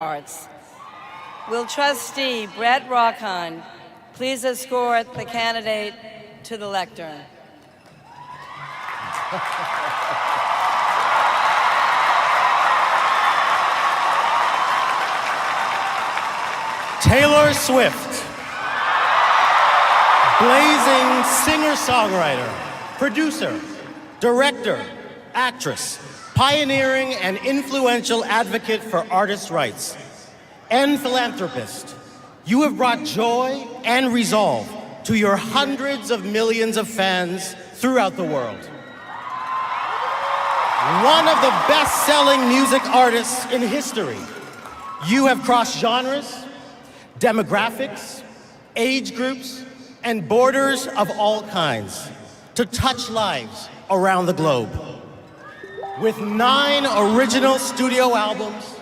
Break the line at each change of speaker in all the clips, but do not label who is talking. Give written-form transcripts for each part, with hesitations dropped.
Arts. Will trustee Brett Rockhan please escort the candidate to the lectern?
Taylor Swift, blazing singer-songwriter, producer, director, actress, pioneering and influential advocate for artists' rights, and philanthropist. You have brought joy and resolve to your hundreds of millions of fans throughout the world. One of the best-selling music artists in history, you have crossed genres, demographics, age groups, and borders of all kinds to touch lives around the globe. With 9 original studio albums,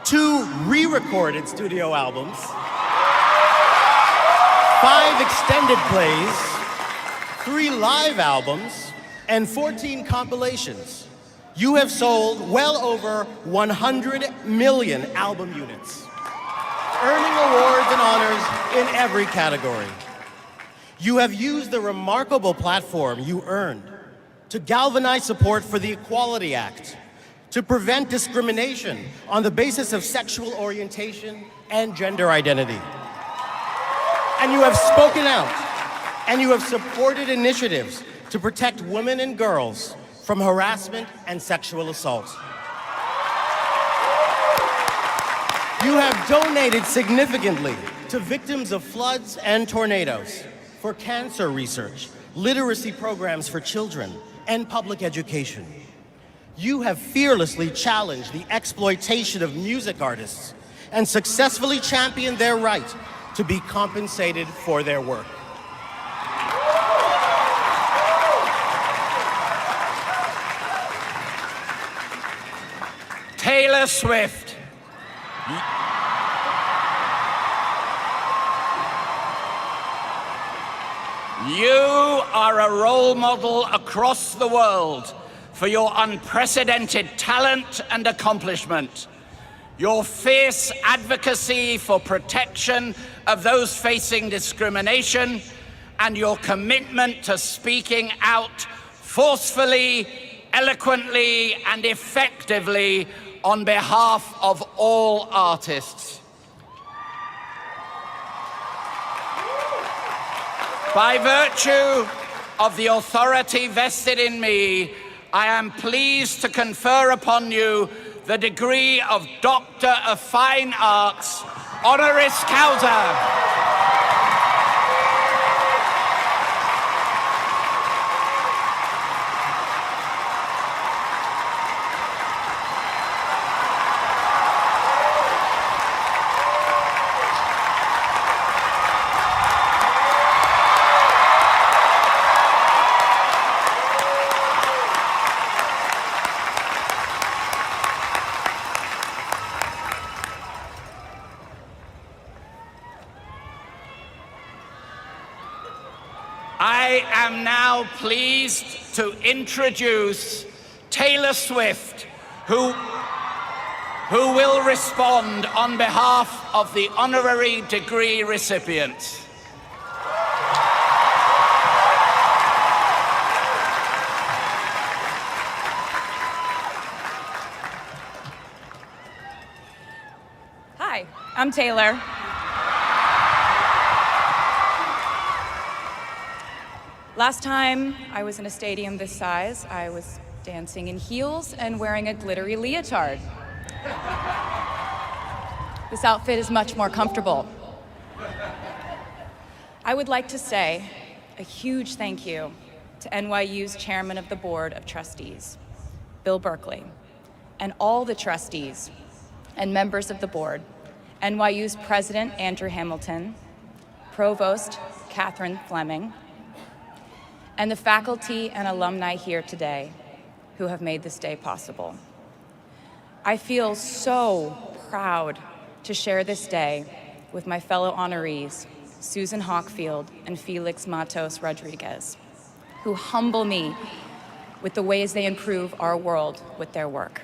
2 re-recorded studio albums, 5 extended plays, 3 live albums, and 14 compilations, you have sold well over 100 million album units, earning awards and honors in every category. You have used the remarkable platform you earned to galvanize support for the Equality Act, to prevent discrimination on the basis of sexual orientation and gender identity. And you have spoken out, and you have supported initiatives to protect women and girls from harassment and sexual assault. You have donated significantly to victims of floods and tornadoes, for cancer research, literacy programs for children, and public education. You have fearlessly challenged the exploitation of music artists and successfully championed their right to be compensated for their work.
Taylor Swift. You are a role model across the world for your unprecedented talent and accomplishment, your fierce advocacy for protection of those facing discrimination, and your commitment to speaking out forcefully, eloquently, and effectively on behalf of all artists. By virtue of the authority vested in me, I am pleased to confer upon you the degree of Doctor of Fine Arts, honoris causa. I am now pleased to introduce Taylor Swift, who will respond on behalf of the honorary degree recipients.
Hi, I'm Taylor. Last time I was in a stadium this size, I was dancing in heels and wearing a glittery leotard. This outfit is much more comfortable. I would like to say a huge thank you to NYU's Chairman of the Board of Trustees, Bill Berkeley, and all the trustees and members of the board, NYU's President Andrew Hamilton, Provost Catherine Fleming, and the faculty and alumni here today who have made this day possible. I feel so proud to share this day with my fellow honorees, Susan Hockfield and Felix Matos Rodriguez, who humble me with the ways they improve our world with their work.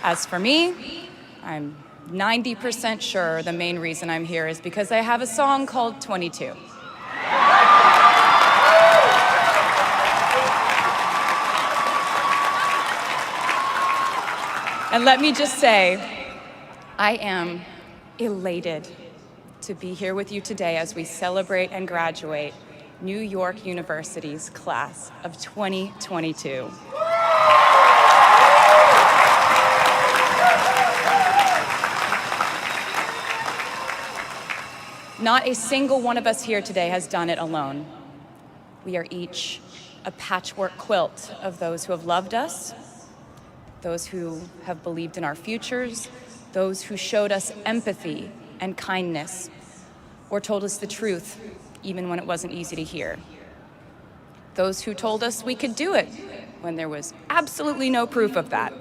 As for me, I'm 90% sure the main reason I'm here is because I have a song called 22. And let me just say, I am elated to be here with you today as we celebrate and graduate New York University's class of 2022. Not a single one of us here today has done it alone. We are each a patchwork quilt of those who have loved us, those who have believed in our futures, those who showed us empathy and kindness, or told us the truth, even when it wasn't easy to hear. Those who told us we could do it when there was absolutely no proof of that.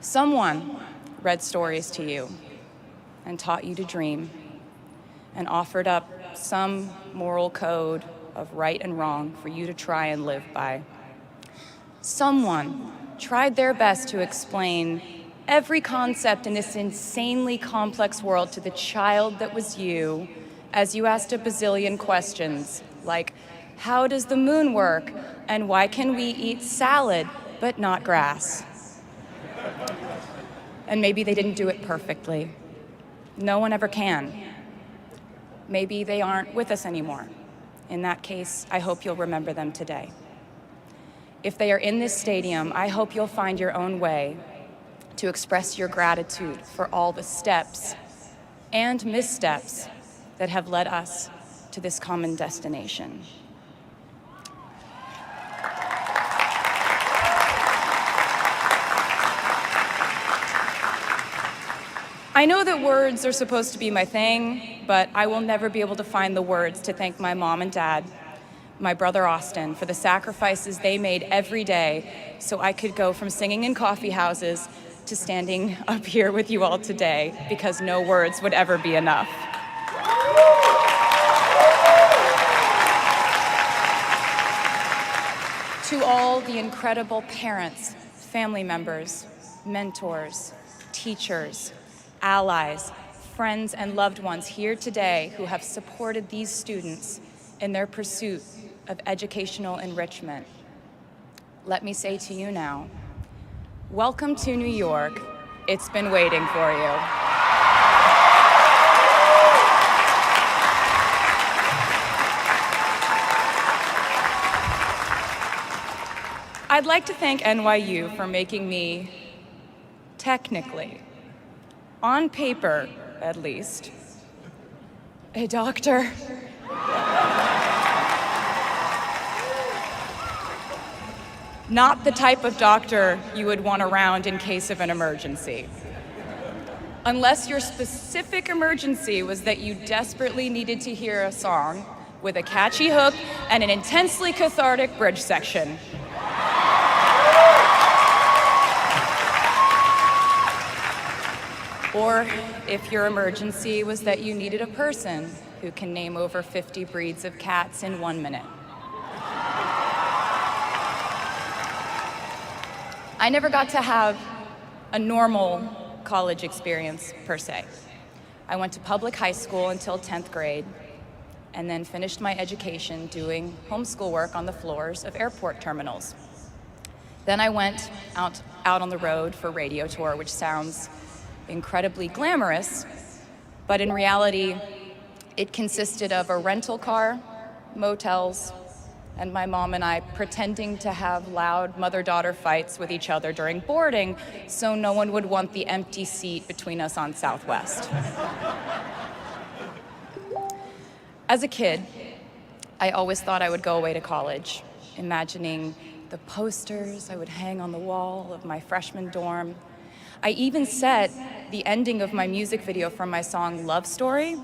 Someone read stories to you and taught you to dream and offered up some moral code of right and wrong for you to try and live by. Someone tried their best to explain every concept in this insanely complex world to the child that was you as you asked a bazillion questions like, how does the moon work? And why can we eat salad but not grass? And maybe they didn't do it perfectly. No one ever can. Maybe they aren't with us anymore. In that case, I hope you'll remember them today. If they are in this stadium, I hope you'll find your own way to express your gratitude for all the steps and missteps that have led us to this common destination. I know that words are supposed to be my thing, but I will never be able to find the words to thank my mom and dad, my brother Austin, for the sacrifices they made every day so I could go from singing in coffee houses to standing up here with you all today, because no words would ever be enough. To all the incredible parents, family members, mentors, teachers, allies, friends, and loved ones here today who have supported these students in their pursuit of educational enrichment, let me say to you now, welcome to New York. It's been waiting for you. I'd like to thank NYU for making me, technically, on paper at least, a doctor. Not the type of doctor you would want around in case of an emergency. Unless your specific emergency was that you desperately needed to hear a song with a catchy hook and an intensely cathartic bridge section. Or if your emergency was that you needed a person who can name over 50 breeds of cats in 1 minute. I never got to have a normal college experience, per se. I went to public high school until 10th grade, and then finished my education doing homeschool work on the floors of airport terminals. Then I went out on the road for radio tour, which sounds incredibly glamorous, but in reality, it consisted of a rental car, motels, and my mom and I pretending to have loud mother-daughter fights with each other during boarding so no one would want the empty seat between us on Southwest. As a kid, I always thought I would go away to college, imagining the posters I would hang on the wall of my freshman dorm. I even set the ending of my music video from my song Love Story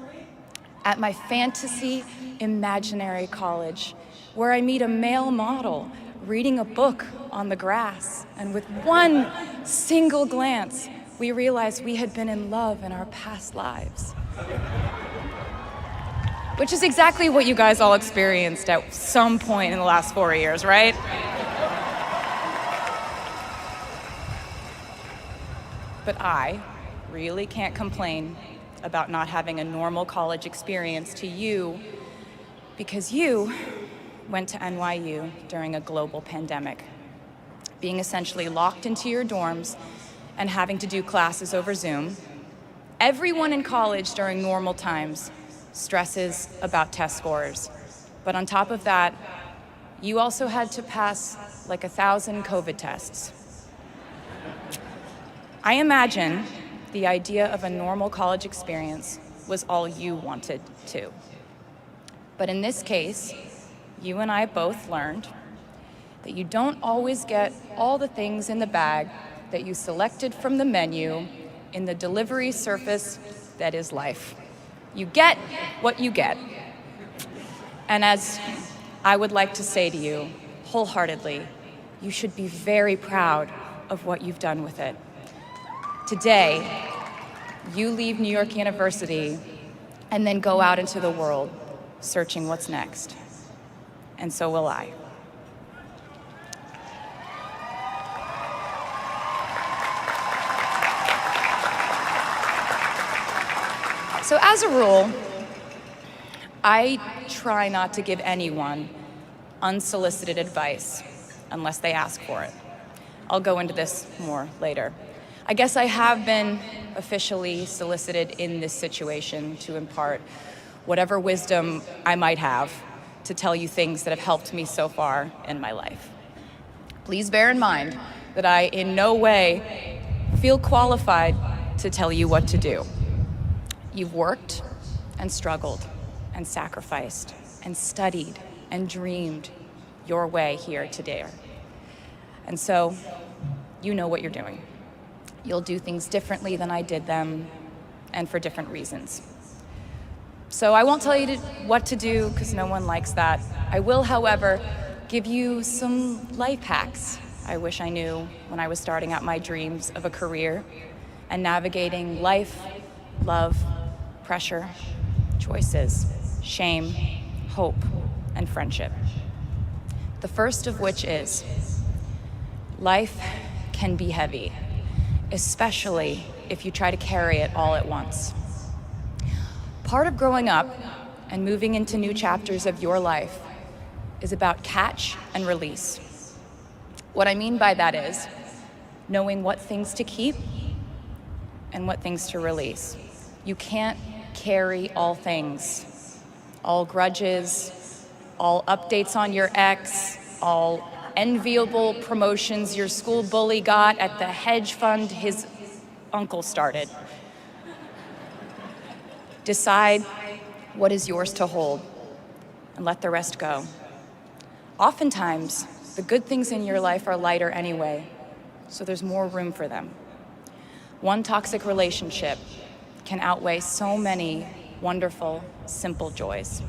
at my fantasy imaginary college, where I meet a male model reading a book on the grass, and with one single glance, we realized we had been in love in our past lives. Which is exactly what you guys all experienced at some point in the last 4 years, right? But I really can't complain about not having a normal college experience to you, because you went to NYU during a global pandemic, being essentially locked into your dorms and having to do classes over Zoom. Everyone in college during normal times stresses about test scores. But on top of that, you also had to pass like 1,000 COVID tests. I imagine the idea of a normal college experience was all you wanted too. But in this case, you and I both learned that you don't always get all the things in the bag that you selected from the menu in the delivery service that is life. You get what you get. And as I would like to say to you wholeheartedly, you should be very proud of what you've done with it. Today, you leave New York University and then go out into the world searching what's next. And so will I. So as a rule, I try not to give anyone unsolicited advice unless they ask for it. I'll go into this more later. I guess I have been officially solicited in this situation to impart whatever wisdom I might have to tell you things that have helped me so far in my life. Please bear in mind that I in no way feel qualified to tell you what to do. You've worked and struggled and sacrificed and studied and dreamed your way here today. And so you know what you're doing. You'll do things differently than I did them, and for different reasons. So I won't tell you what to do, because no one likes that. I will, however, give you some life hacks I wish I knew when I was starting out my dreams of a career and navigating life, love, pressure, choices, shame, hope, and friendship. The first of which is, life can be heavy, especially if you try to carry it all at once. Part of growing up and moving into new chapters of your life is about catch and release. What I mean by that is knowing what things to keep and what things to release. You can't carry all things, all grudges, all updates on your ex, all enviable promotions your school bully got at the hedge fund his uncle started. Decide what is yours to hold and let the rest go. Oftentimes, the good things in your life are lighter anyway, so there's more room for them. One toxic relationship can outweigh so many wonderful, simple joys.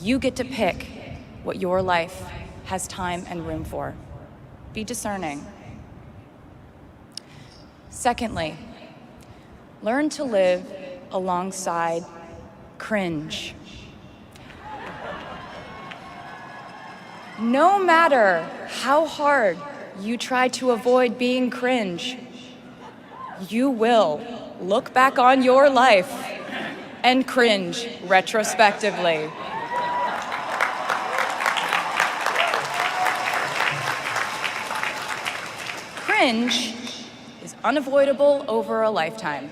You get to pick what your life has time and room for. Be discerning. Secondly, learn to live alongside cringe. No matter how hard you try to avoid being cringe, you will look back on your life and cringe retrospectively. Cringe is unavoidable over a lifetime.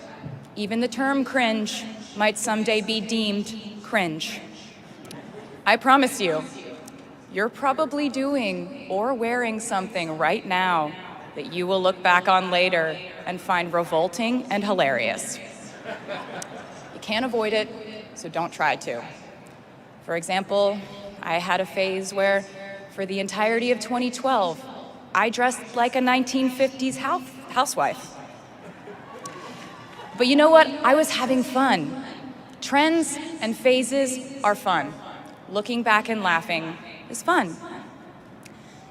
Even the term cringe might someday be deemed cringe. I promise you, you're probably doing or wearing something right now that you will look back on later and find revolting and hilarious. You can't avoid it, so don't try to. For example, I had a phase where, for the entirety of 2012, I dressed like a 1950s housewife. But you know what? I was having fun. Trends and phases are fun. Looking back and laughing is fun.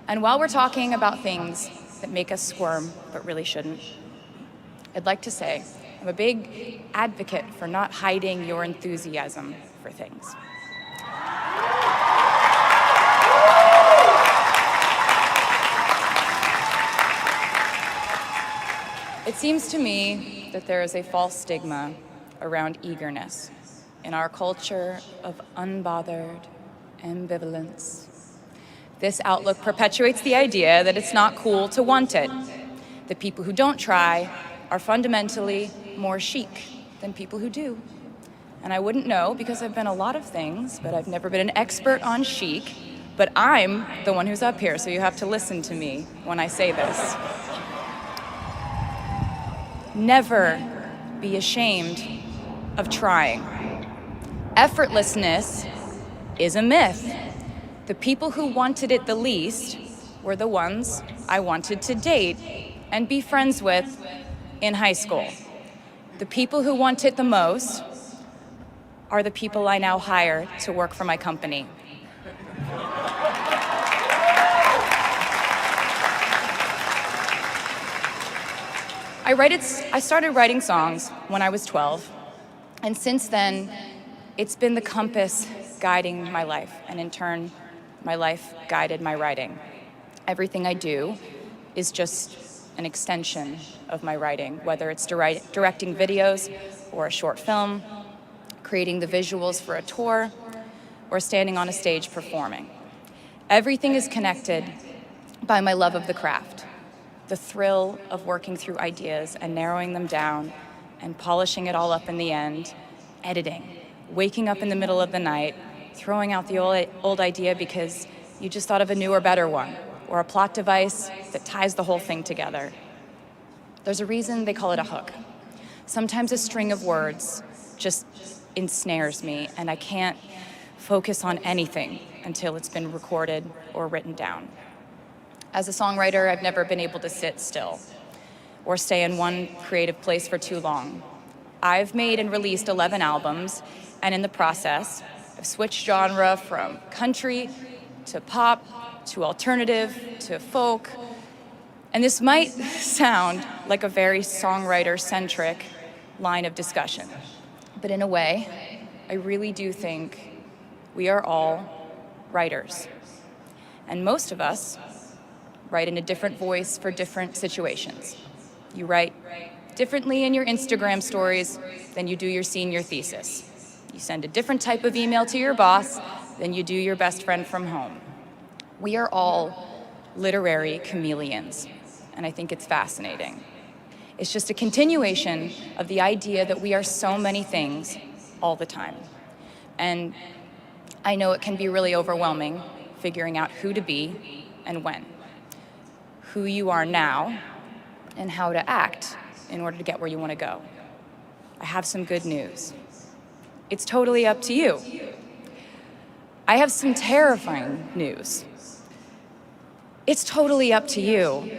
And while we're talking about things that make us squirm, but really shouldn't, I'd like to say I'm a big advocate for not hiding your enthusiasm for things. It's seems to me that there is a false stigma around eagerness in our culture of unbothered ambivalence. This outlook perpetuates the idea that it's not cool to want it. The people who don't try are fundamentally more chic than people who do. And I wouldn't know because I've been a lot of things, but I've never been an expert on chic. But I'm the one who's up here, so you have to listen to me when I say this. Never be ashamed of trying. Effortlessness is a myth. The people who wanted it the least were the ones I wanted to date and be friends with in high school. The people who want it the most are the people I now hire to work for my company. I started writing songs when I was 12, and since then, it's been the compass guiding my life, and in turn, my life guided my writing. Everything I do is just an extension of my writing, whether it's directing videos or a short film, creating the visuals for a tour, or standing on a stage performing. Everything is connected by my love of the craft, the thrill of working through ideas and narrowing them down and polishing it all up in the end, editing, waking up in the middle of the night, throwing out the old idea because you just thought of a newer, better one, or a plot device that ties the whole thing together. There's a reason they call it a hook. Sometimes a string of words just ensnares me, and I can't focus on anything until it's been recorded or written down. As a songwriter, I've never been able to sit still or stay in one creative place for too long. I've made and released 11 albums, and in the process, I've switched genre from country to pop to alternative to folk. And this might sound like a very songwriter-centric line of discussion, but in a way, I really do think we are all writers. And most of us write in a different voice for different situations. You write differently in your Instagram stories than you do your senior thesis. You send a different type of email to your boss than you do your best friend from home. We are all literary chameleons, and I think it's fascinating. It's just a continuation of the idea that we are so many things all the time. And I know it can be really overwhelming figuring out who to be and when, who you are now, and how to act in order to get where you want to go. I have some good news. It's totally up to you. I have some terrifying news. It's totally up to you.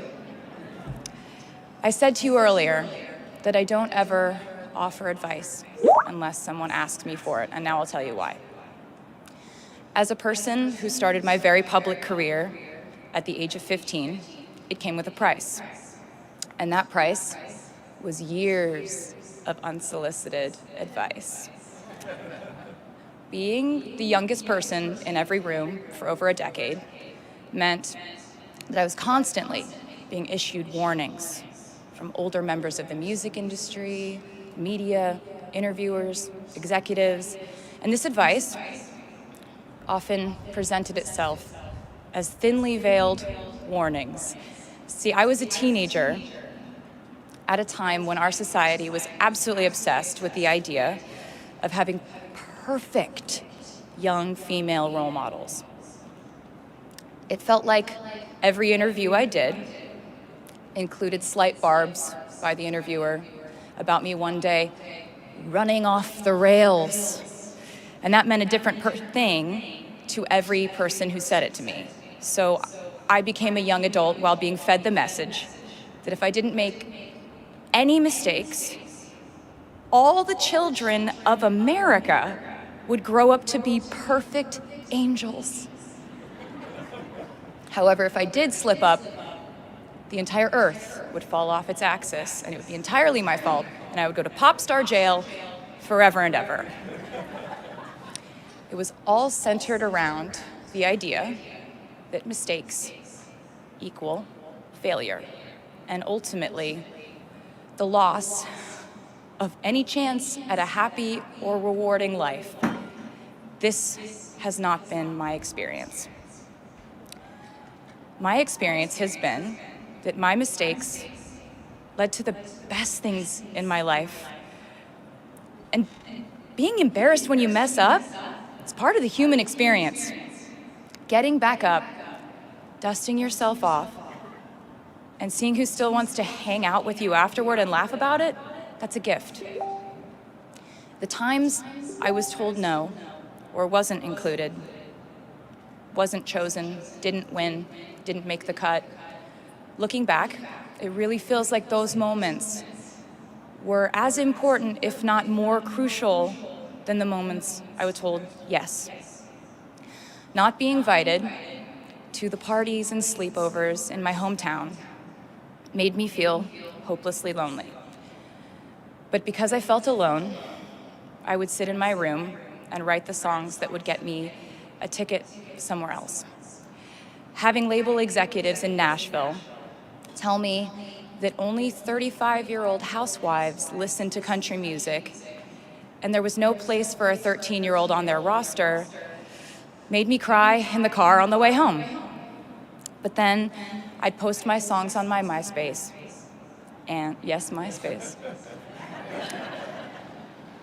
I said to you earlier that I don't ever offer advice unless someone asks me for it, and now I'll tell you why. As a person who started my very public career at the age of 15, it came with a price. And that price was years of unsolicited advice. Being the youngest person in every room for over a decade meant that I was constantly being issued warnings from older members of the music industry, media, interviewers, executives, and this advice often presented itself as thinly veiled warnings. See, I was a teenager at a time when our society was absolutely obsessed with the idea of having perfect young female role models. It felt like every interview I did included slight barbs by the interviewer about me one day running off the rails. And that meant a different thing to every person who said it to me. So I became a young adult while being fed the message that if I didn't make any mistakes, all the children of America would grow up to be perfect angels. However, if I did slip up, the entire earth would fall off its axis, and it would be entirely my fault, and I would go to pop star jail forever and ever. It was all centered around the idea that mistakes equal failure, and ultimately, the loss of any chance at a happy or rewarding life. This has not been my experience. My experience has been that my mistakes led to the best things in my life. And being embarrassed when you mess up, it's part of the human experience. Getting back up, dusting yourself off, and seeing who still wants to hang out with you afterward and laugh about it, that's a gift. The times I was told no, or wasn't included, wasn't chosen, didn't win, didn't make the cut, looking back, it really feels like those moments were as important, if not more crucial, than the moments I was told yes. Not being invited to the parties and sleepovers in my hometown made me feel hopelessly lonely. But because I felt alone, I would sit in my room and write the songs that would get me a ticket somewhere else. Having label executives in Nashville tell me that only 35-year-old housewives listen to country music, and there was no place for a 13-year-old on their roster, made me cry in the car on the way home. But then I'd post my songs on my MySpace, and yes, MySpace.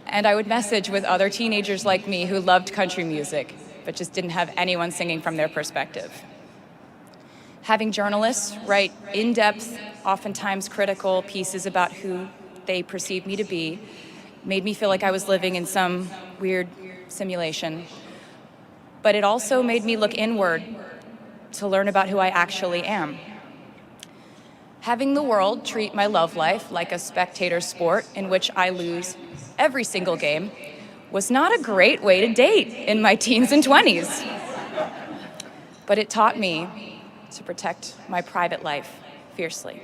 And I would message with other teenagers like me who loved country music, but just didn't have anyone singing from their perspective. Having journalists write in-depth, oftentimes critical pieces about who they perceived me to be made me feel like I was living in some weird simulation. But it also made me look inward to learn about who I actually am. Having the world treat my love life like a spectator sport in which I lose every single game was not a great way to date in my teens and 20s. But it taught me to protect my private life fiercely.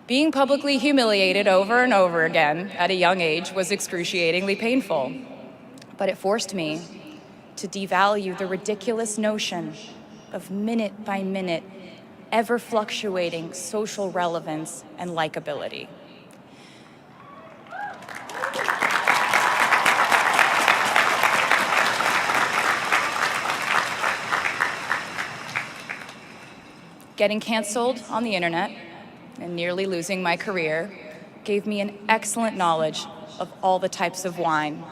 Being publicly humiliated over and over again at a young age was excruciatingly painful, but it forced me to devalue the ridiculous notion of minute by minute, ever fluctuating social relevance and likability. Getting canceled on the internet and nearly losing my career gave me an excellent knowledge of all the types of wine.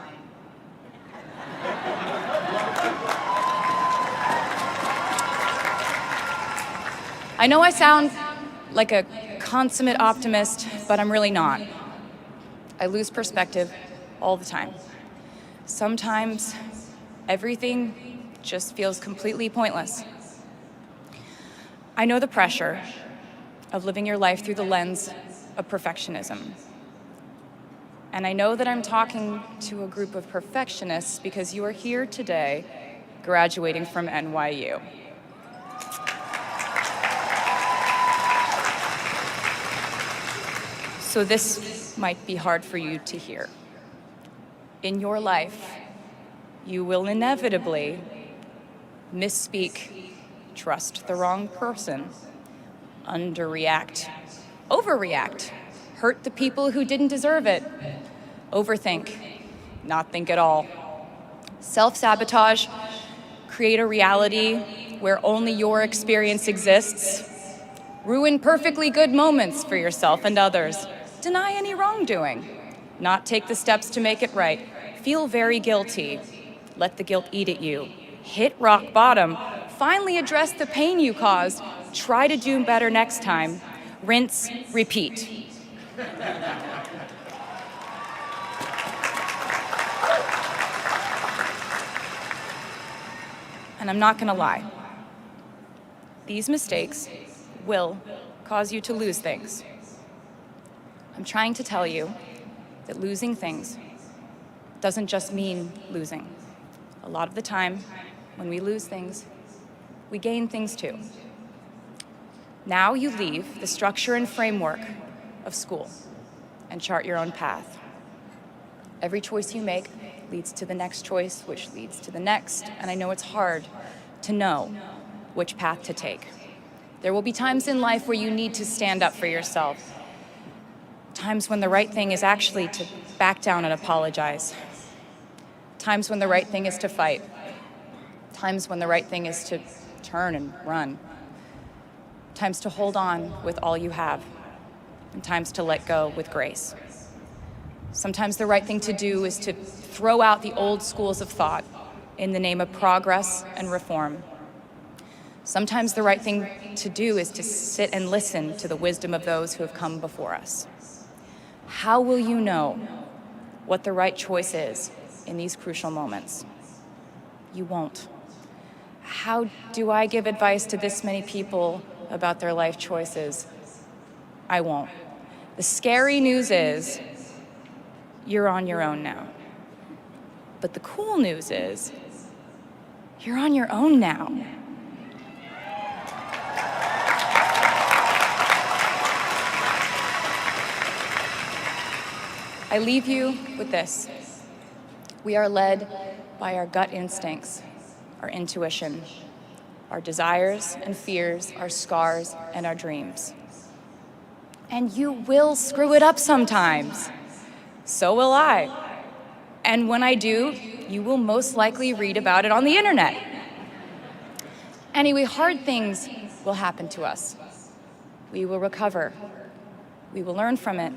I know I sound like a consummate optimist, but I'm really not. I lose perspective all the time. Sometimes everything just feels completely pointless. I know the pressure of living your life through the lens of perfectionism. And I know that I'm talking to a group of perfectionists because you are here today graduating from NYU. So this might be hard for you to hear. In your life, you will inevitably misspeak, trust the wrong person, underreact, overreact, hurt the people who didn't deserve it, overthink, not think at all, self-sabotage, create a reality where only your experience exists, ruin perfectly good moments for yourself and others, deny any wrongdoing, not take the steps to make it right, feel very guilty, let the guilt eat at you, hit rock bottom, finally address the pain you caused, try to do better next time, rinse, repeat. And I'm not gonna lie, these mistakes will cause you to lose things. I'm trying to tell you that losing things doesn't just mean losing. A lot of the time, when we lose things, we gain things too. Now you leave the structure and framework of school and chart your own path. Every choice you make leads to the next choice, which leads to the next, and I know it's hard to know which path to take. There will be times in life where you need to stand up for yourself, Times when the right thing is actually to back down and apologize. Times when the right thing is to fight. Times when the right thing is to turn and run. Times to hold on with all you have. And times to let go with grace. Sometimes the right thing to do is to throw out the old schools of thought in the name of progress and reform. Sometimes the right thing to do is to sit and listen to the wisdom of those who have come before us. How will you know what the right choice is in these crucial moments? You won't. How do I give advice to this many people about their life choices? I won't. The scary news is you're on your own now. But the cool news is you're on your own now. I leave you with this. We are led by our gut instincts, our intuition, our desires and fears, our scars and our dreams. And you will screw it up sometimes. So will I. And when I do, you will most likely read about it on the internet. Anyway, hard things will happen to us. We will recover. We will learn from it.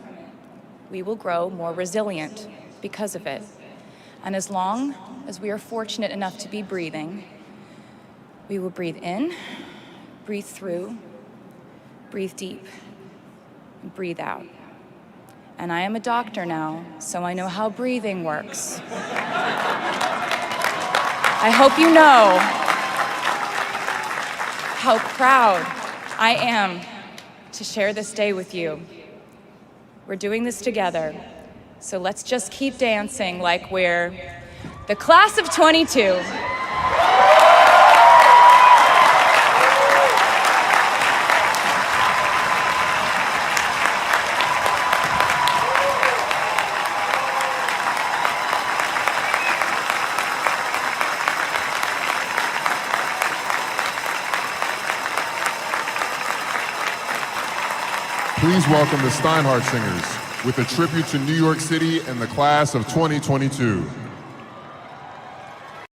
We will grow more resilient because of it. And as long as we are fortunate enough to be breathing, we will breathe in, breathe through, breathe deep, and breathe out. And I am a doctor now, so I know how breathing works. I hope you know how proud I am to share this day with you. We're doing this together, so let's just keep dancing like we're the class of 22.
Please welcome the Steinhardt Singers with a tribute to New York City and the class of 2022.